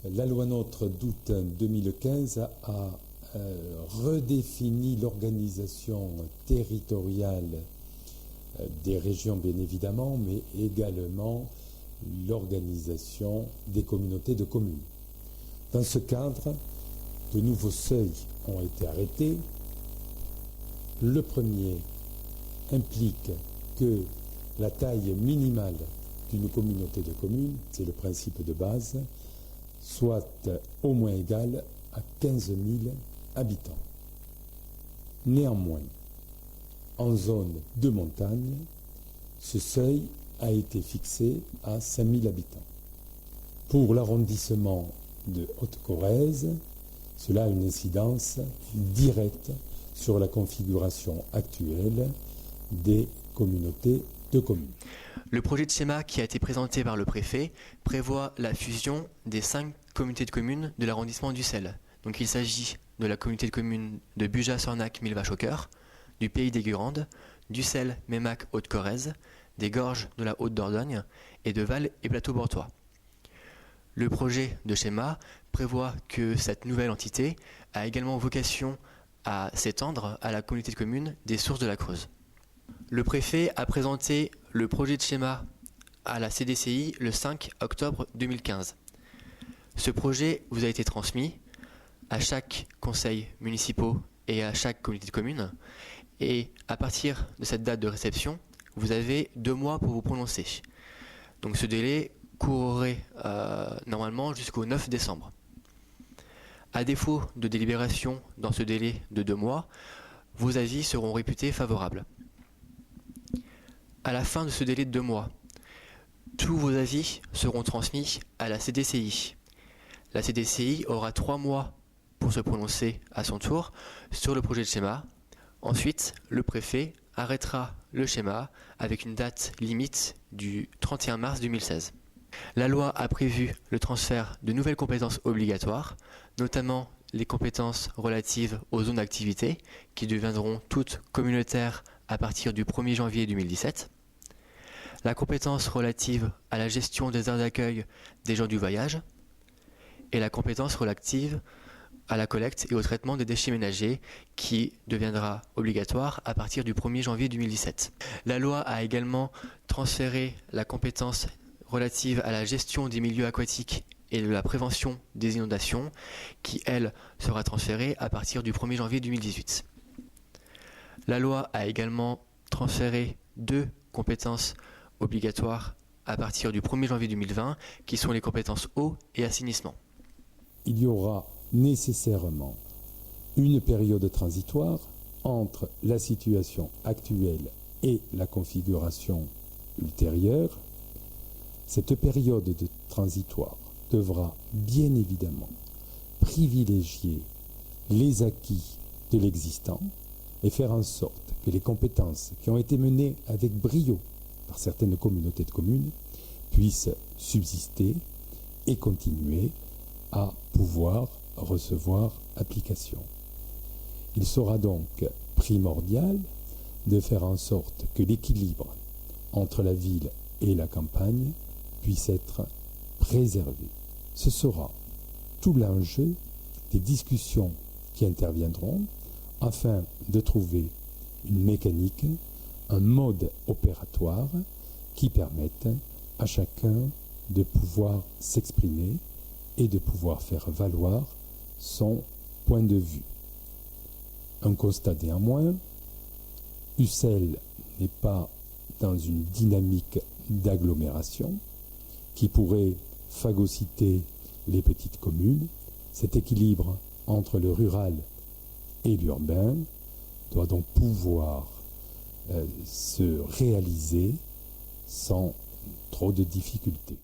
La loi NOTRe d'août 2015 a redéfini l'organisation territoriale des régions, bien évidemment, mais également l'organisation des communautés de communes. Dans ce cadre, de nouveaux seuils ont été arrêtés. Le premier implique que la taille minimale d'une communauté de communes, c'est le principe de base, soit au moins égale à 15 000 habitants. Néanmoins, en zone de montagne, ce seuil a été fixé à 5 000 habitants. Pour l'arrondissement de Haute-Corrèze, cela a une incidence directe sur la configuration actuelle des communautés de communes. Le projet de schéma qui a été présenté par le préfet prévoit la fusion des 5 communautés de communes de l'arrondissement d'Ussel. Donc il s'agit de la communauté de communes de Bugeat-Sornac-Millevaches-au-Cœur, du Pays des Gurandes, d'Ussel-Mémac-Haute-Corrèze, des Gorges de la Haute-Dordogne et de Val et Plateau-Bortois. Le projet de schéma prévoit que cette nouvelle entité a également vocation à s'étendre à la communauté de communes des Sources de la Creuse. Le préfet a présenté le projet de schéma à la CDCI le 5 octobre 2015. Ce projet vous a été transmis à chaque conseil municipal et à chaque communauté de communes. Et à partir de cette date de réception, vous avez 2 mois pour vous prononcer. Donc ce délai courrait normalement jusqu'au 9 décembre. À défaut de délibération dans ce délai de 2 mois, vos avis seront réputés favorables. À la fin de ce délai de 2 mois, tous vos avis seront transmis à la CDCI. La CDCI aura 3 mois pour se prononcer à son tour sur le projet de schéma. Ensuite, le préfet arrêtera le schéma avec une date limite du 31 mars 2016. La loi a prévu le transfert de nouvelles compétences obligatoires, notamment les compétences relatives aux zones d'activité, qui deviendront toutes communautaires à partir du 1er janvier 2017. La compétence relative à la gestion des aires d'accueil des gens du voyage et la compétence relative à la collecte et au traitement des déchets ménagers qui deviendra obligatoire à partir du 1er janvier 2017. La loi a également transféré la compétence relative à la gestion des milieux aquatiques et de la prévention des inondations qui, elle, sera transférée à partir du 1er janvier 2018. La loi a également transféré 2 compétences obligatoires à partir du 1er janvier 2020 qui sont les compétences eau et assainissement. Il y aura nécessairement une période transitoire entre la situation actuelle et la configuration ultérieure. Cette période de transitoire devra bien évidemment privilégier les acquis de l'existant et faire en sorte que les compétences qui ont été menées avec brio par certaines communautés de communes puissent subsister et continuer à pouvoir recevoir application. Il sera donc primordial de faire en sorte que l'équilibre entre la ville et la campagne puisse être préservé. Ce sera tout l'enjeu des discussions qui interviendront afin de trouver une mécanique, un mode opératoire qui permette à chacun de pouvoir s'exprimer et de pouvoir faire valoir son point de vue. Un constat néanmoins, Ussel n'est pas dans une dynamique d'agglomération qui pourrait phagocyter les petites communes. Cet équilibre entre le rural et l'urbain doit donc pouvoir se réaliser sans trop de difficultés.